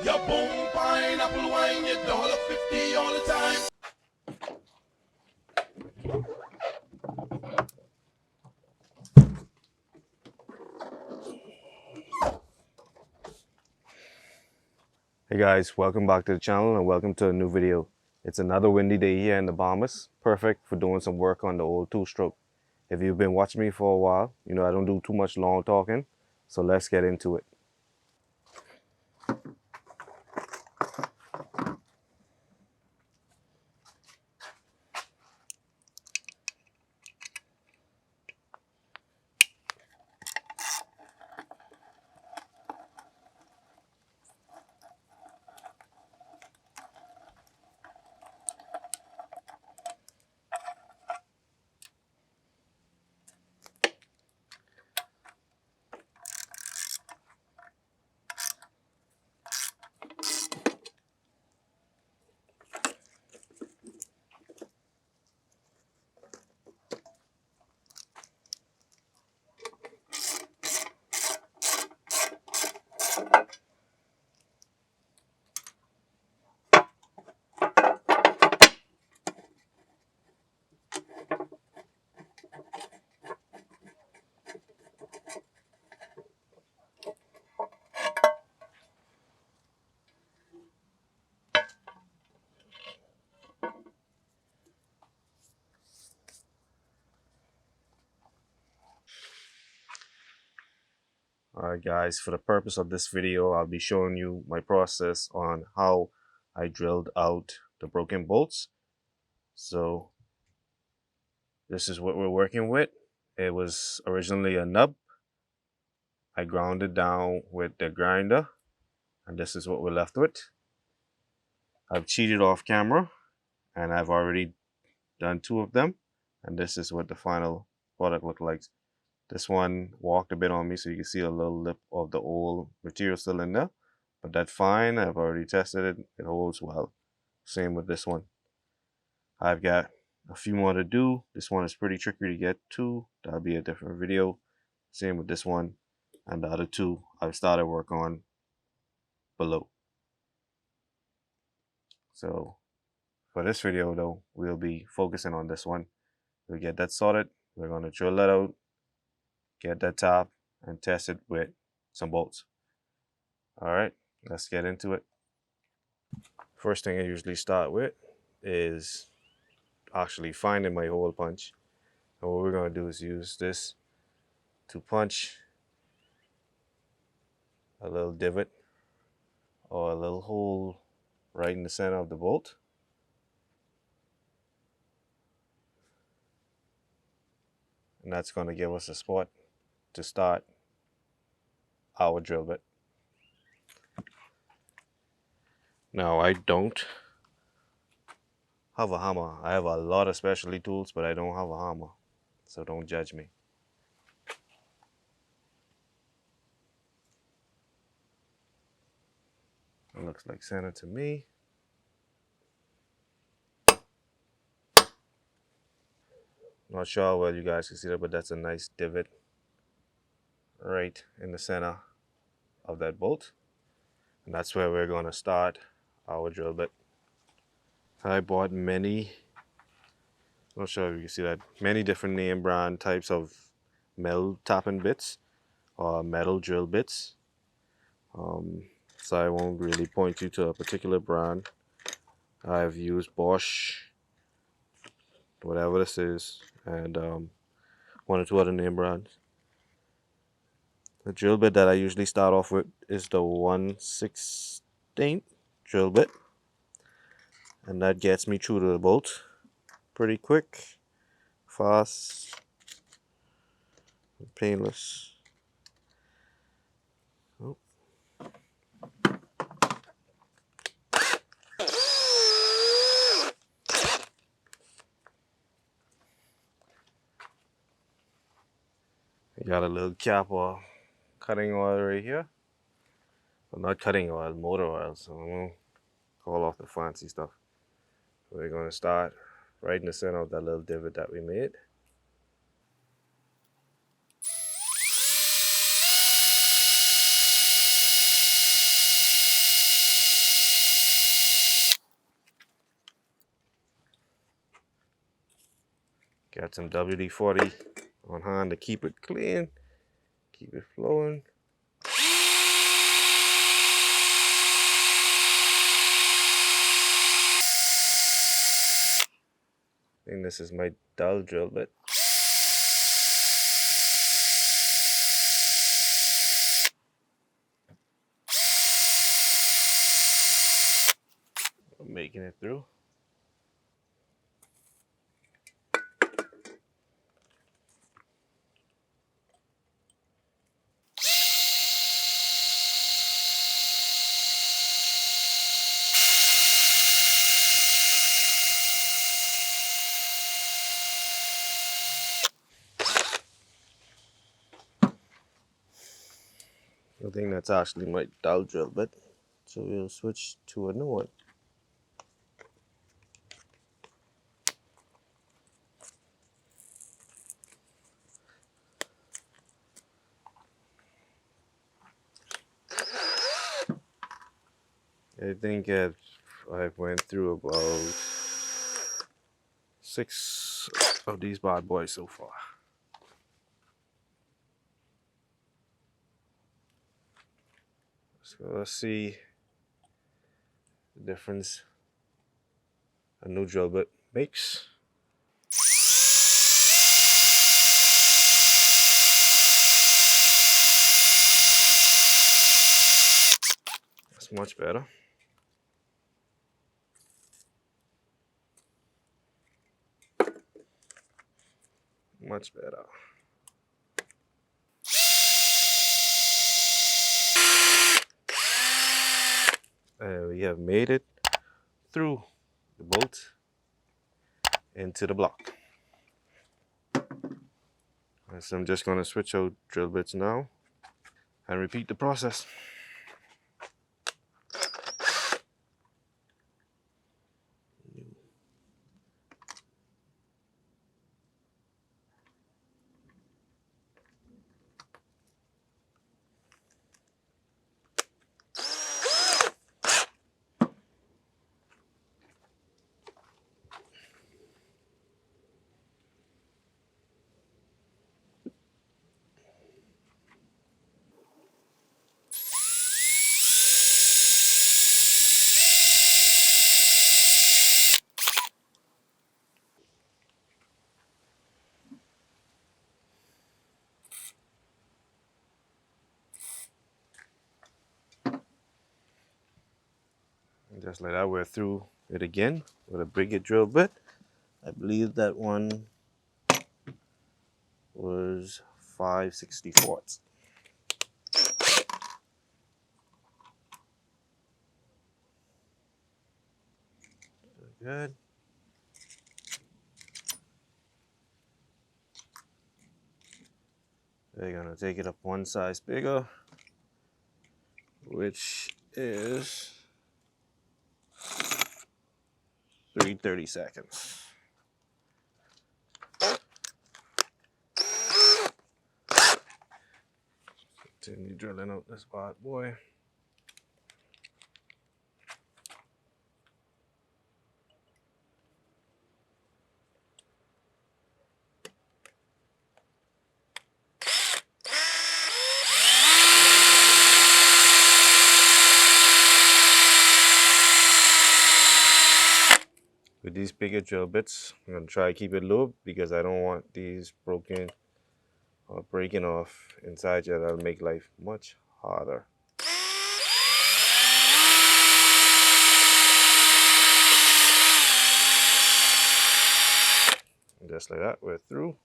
Your boom pineapple wine, your $1.50 all the time. Hey guys, welcome back to the channel and welcome to a new video. It's another windy day here in the Bahamas, perfect for doing some work on the old two-stroke. If you've been watching me for a while, you know I don't do too much long talking, so let's get into it. Alright guys, for the purpose of this video, I'll be showing you my process on how I drilled out the broken bolts. So this is what we're working with. It was originally a nub. I ground it down with the grinder, and this is what we're left with. I've cheated off camera, and I've already done 2 of them, and this is what the final product looked like. This one walked a bit on me, so you can see a little lip of the old material still in there, but that's fine. I've already tested it. It holds well. Same with this one. I've got a few more to do. This one is pretty tricky to get to. That'll be a different video. Same with this one, and the other 2 I've started work on below. So for this video though, we'll be focusing on this one. We'll get that sorted. We're going to drill that out, get that top, and test it with some bolts. Alright, let's get into it. First thing I usually start with is actually finding my hole punch. And what we're going to do is use this to punch a little divot or a little hole right in the center of the bolt. And that's going to give us a spot to start our drill bit. Now I don't have a hammer. I have a lot of specialty tools, but I don't have a hammer, so don't judge me. It looks like center to me. Not sure how well you guys can see that, but that's a nice divot right in the center of that bolt. And that's where we're going to start our drill bit. I bought many, not sure if you can see that, many different name brand types of metal tapping bits or metal drill bits. So I won't really point you to a particular brand. I've used Bosch, whatever this is, and 1 or 2 other name brands. The drill bit that I usually start off with is the 1/16 drill bit, and that gets me through the bolt pretty quick, fast, painless. Oh. You got a little cap or cutting oil right here. Well, not cutting oil, motor oil, so I won't call off the fancy stuff. We're going to start right in the center of that little divot that we made. Got some WD-40 on hand to keep it clean, keep it flowing. I think this is my dull drill bit. I'm making it through. I think that's actually my dull drill bit. So we'll switch to a new one. I think I've went through about 6 of these bad boys so far. So let's see the difference a new drill bit makes. That's much better. Much better. We have made it through the bolt into the block. So I'm just going to switch out drill bits now and repeat the process. And just like that, we're through it again with a bigger drill bit. I believe that one was 5/64. Good. We're gonna take it up one size bigger, which is 3/32. Continue drilling out this bad boy. With these bigger drill bits, I'm gonna try to keep it low because I don't want these broken or breaking off inside here. That'll make life much harder. And just like that, we're through.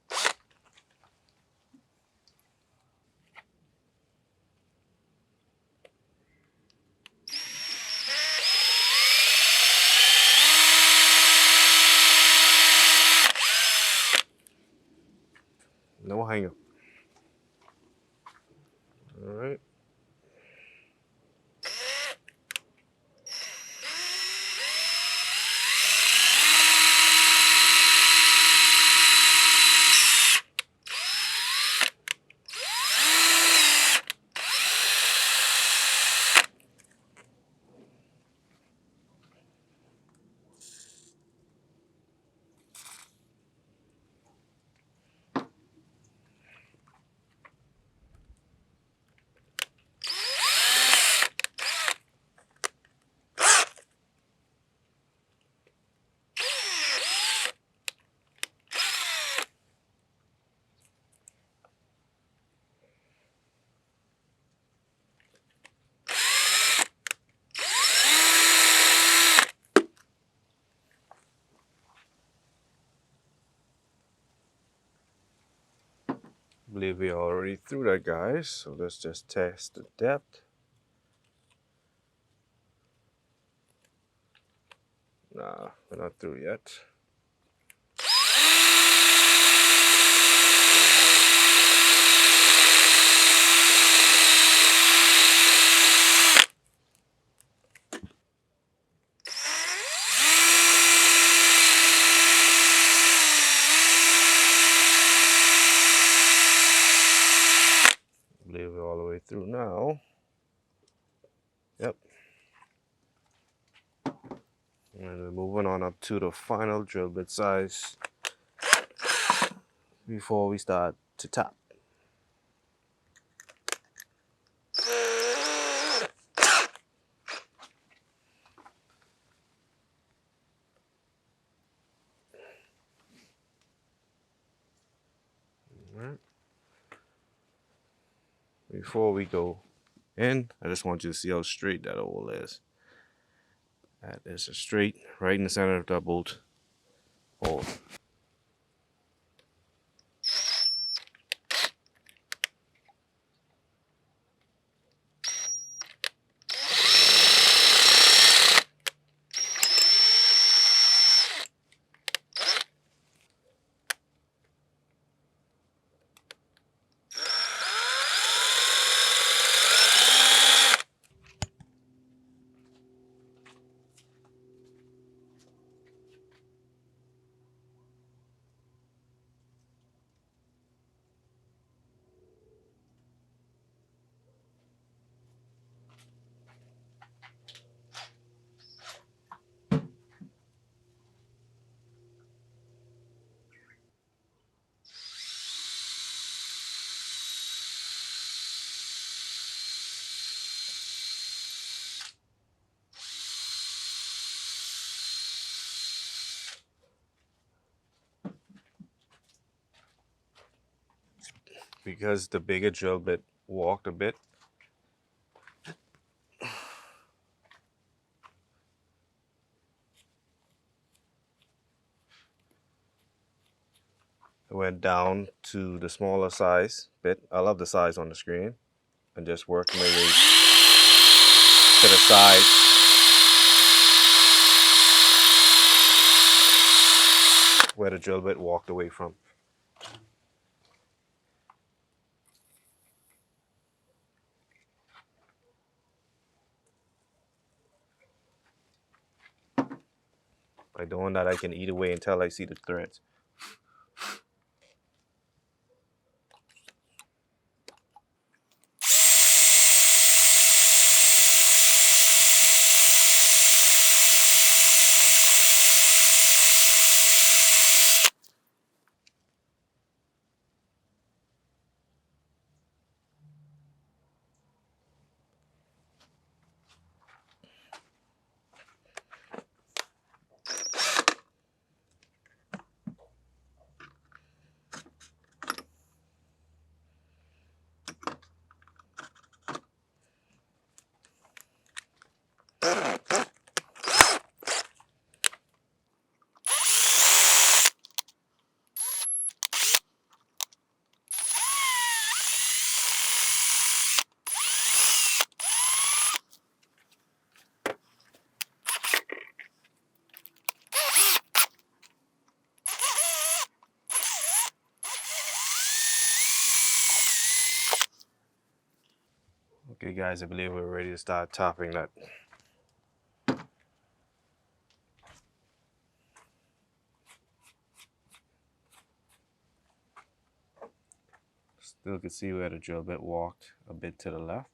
No hang up. All right. believe we are already through that, guys. So let's just test the depth. Nah, we're not through yet. I believe we're all the way through now. Yep. And we're moving on up to the final drill bit size before we start to tap. Alright. Before we go in, I just want you to see how straight that hole is. That is a straight right in the center of that bolt hole. Because the bigger drill bit walked a bit, I went down to the smaller size bit. I love the size on the screen, and just worked my way to the side. Where the drill bit walked away from. By doing that, I can eat away until I see the threads. Okay guys, I believe we're ready to start topping that. Still can see where the drill bit walked a bit to the left.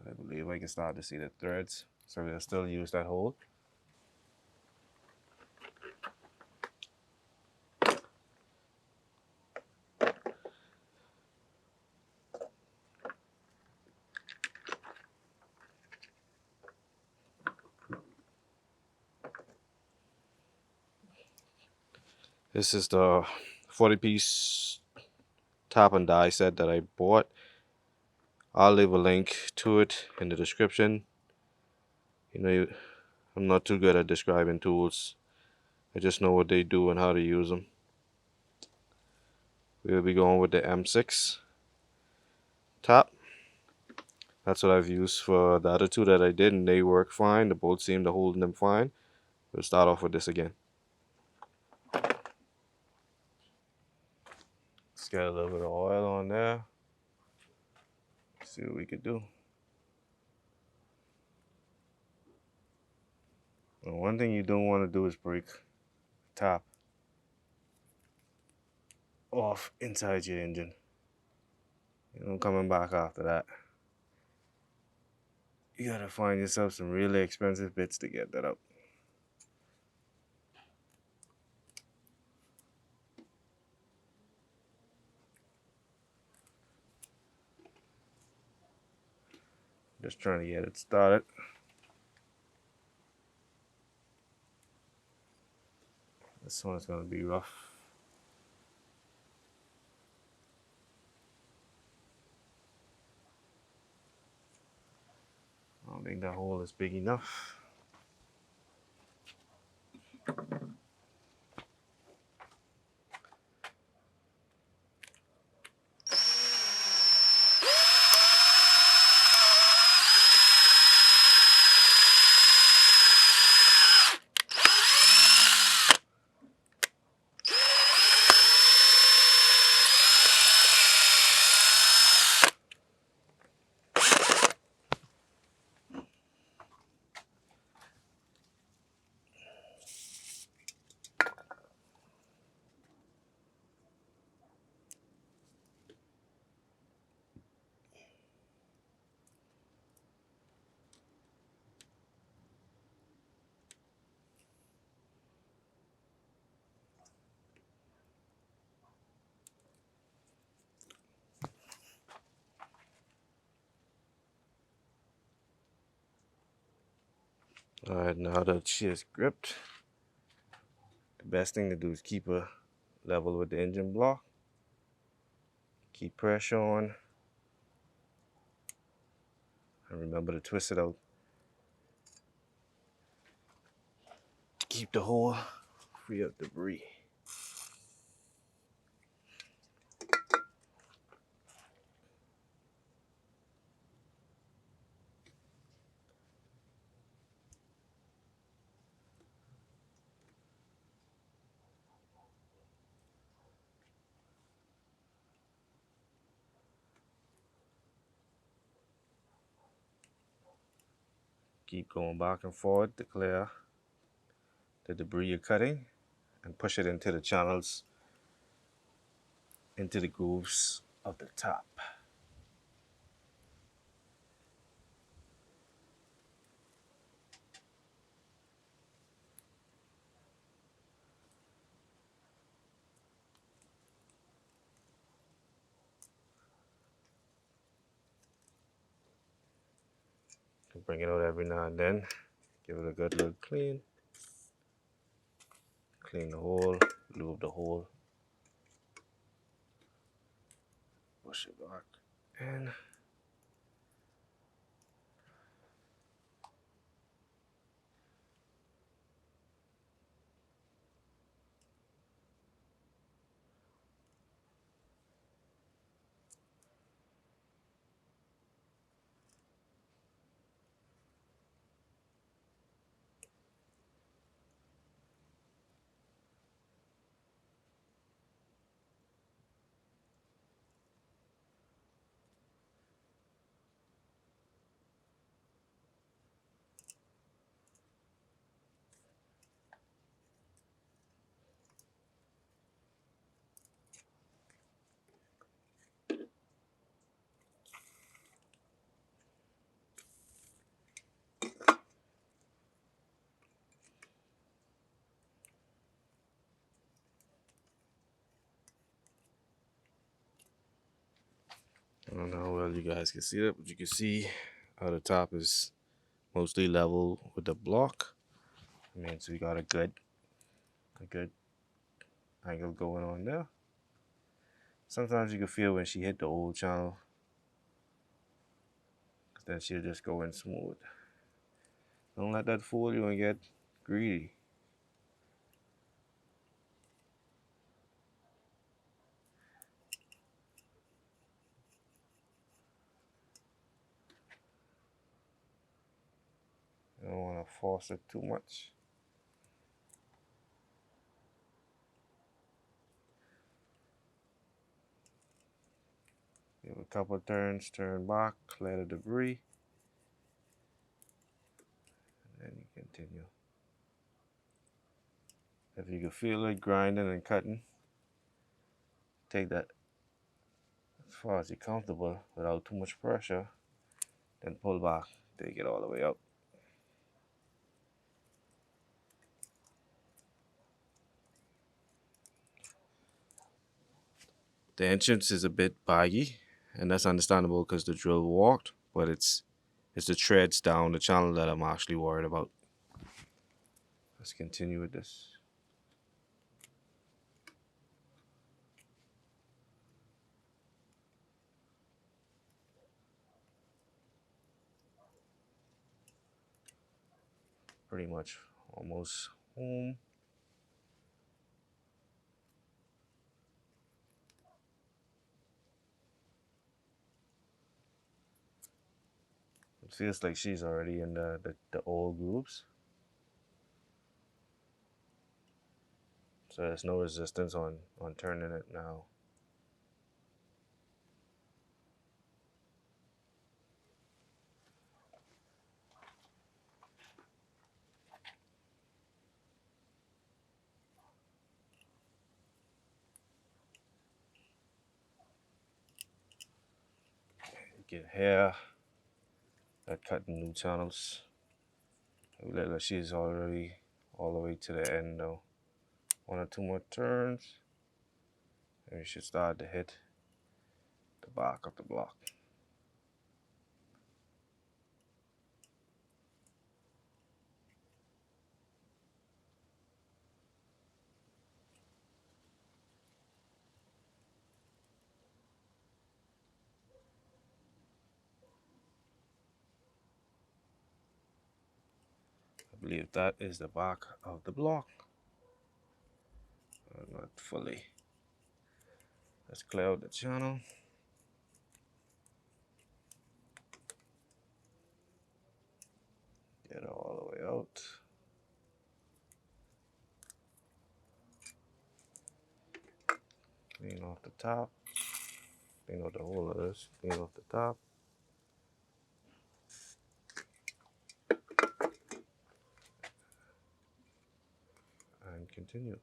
I believe I can start to see the threads, so we'll still use that hole. This is the 40-piece top and die set that I bought. I'll leave a link to it in the description. You know, I'm not too good at describing tools. I just know what they do and how to use them. We'll be going with the M6 top. That's what I've used for the other two that I did, and they work fine. The bolts seem to hold them fine. We'll start off with this again. Let's get a little bit of oil on there. See what we could do. Well, one thing you don't want to do is break the top off inside your engine. You know, coming back after that. You gotta find yourself some really expensive bits to get that out. Just trying to get it started. This one's gonna be rough. I don't think that hole is big enough. Alright, now that she is gripped, the best thing to do is keep her level with the engine block. Keep pressure on. And remember to twist it out. Keep the hole free of debris. Keep going back and forth to clear the debris you're cutting and push it into the channels, into the grooves of the top. Bring it out every now and then. Give it a good little clean. Clean the hole, lube the hole. Push it back in. I don't know how well you guys can see that, but you can see how the top is mostly level with the block. I mean, so you got a good angle going on there. Sometimes you can feel when she hit the old channel, then she'll just go in smooth. Don't let that fool you and get greedy. You don't want to force it too much. Give a couple turns, turn back, clear the debris, and then you continue. If you can feel it grinding and cutting, take that as far as you're comfortable without too much pressure, then pull back, take it all the way up. The entrance is a bit baggy, and that's understandable because the drill walked, but it's the treads down the channel that I'm actually worried about. Let's continue with this. Pretty much almost home. It feels like she's already in the old grooves. So there's no resistance on turning it now. Get hair, that cutting new channels. It looks like she's already all the way to the end though. 1 or 2 more turns, and we should start to hit the back of the block. I believe that is the back of the block. Not fully. Let's clear out the channel. Get it all the way out. Clean off the top. Clean out the whole of this. Clean off the top. And continue.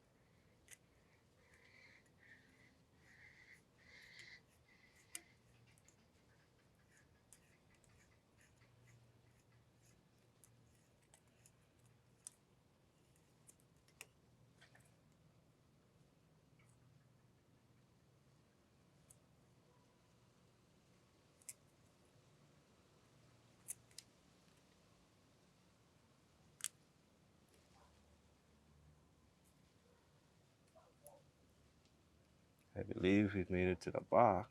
I believe we've made it to the back.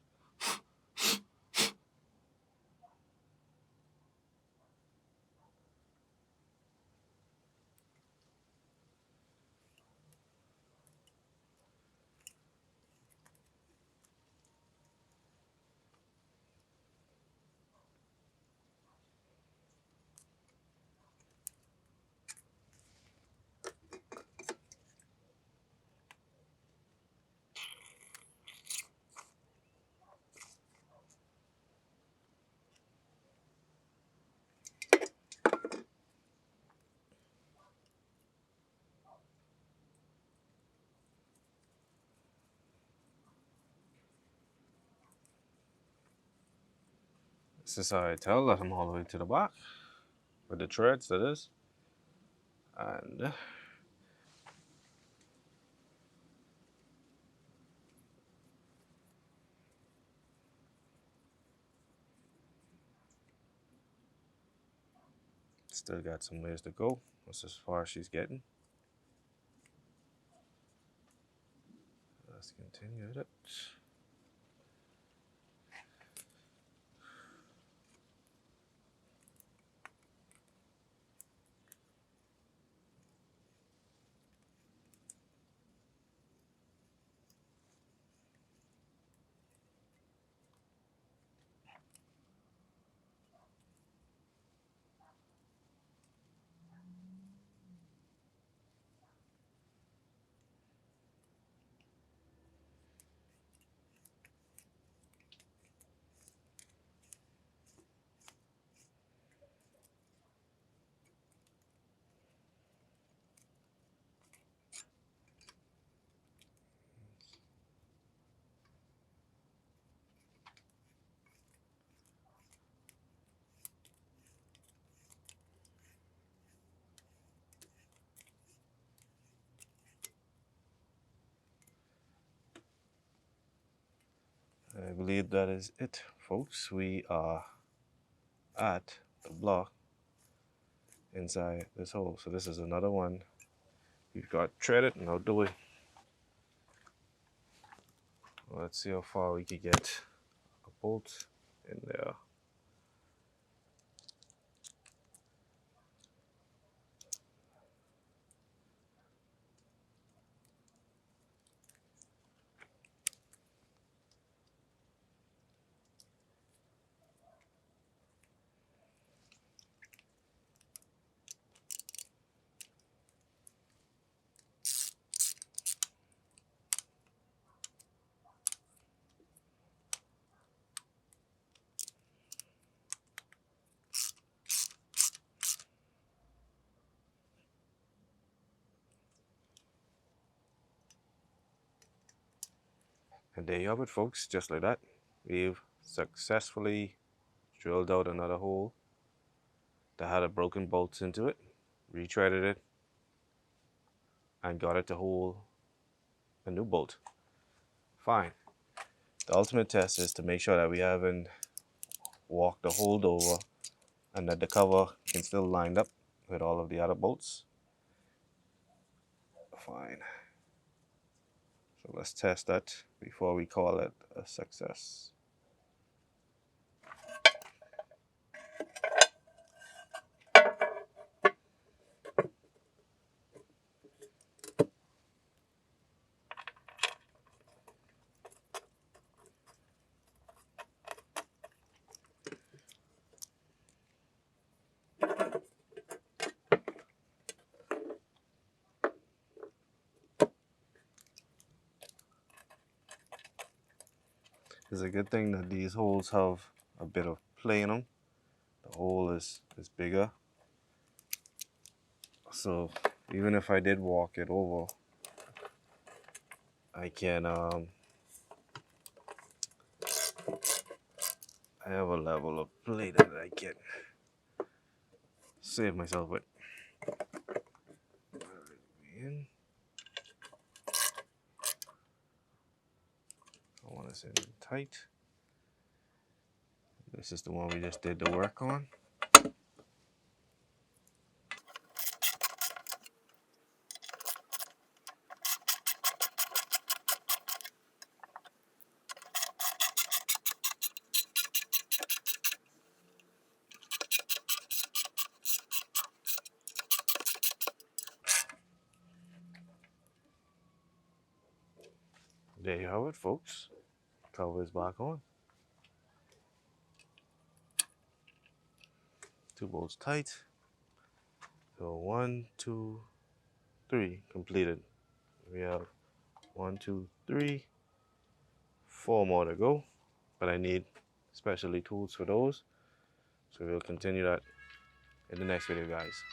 This is how I tell that I'm all the way to the back. With the treads, that is. And still got some ways to go. That's as far as she's getting. Let's continue with it. I believe that is it, folks. We are at the block inside this hole. So this is another one. You've got threaded and out the way. Let's see how far we can get a bolt in there. And there you have it, folks. Just like that, we've successfully drilled out another hole that had a broken bolts into it, retreaded it, and got it to hold a new bolt. Fine. The ultimate test is to make sure that we haven't walked the hole over and that the cover can still line up with all of the other bolts. Fine. So let's test that before we call it a success. It's a good thing that these holes have a bit of play in them. The hole is bigger. So even if I did walk it over, I can I have a level of play that I can save myself with. In. I want this in tight. This is the one we just did the work on. There you have it, folks. Cover is back on. 2 bolts tight. So 1, 2, 3 completed. We have 1, 2, 3, 4 more to go, but I need specialty tools for those. So we'll continue that in the next video, guys.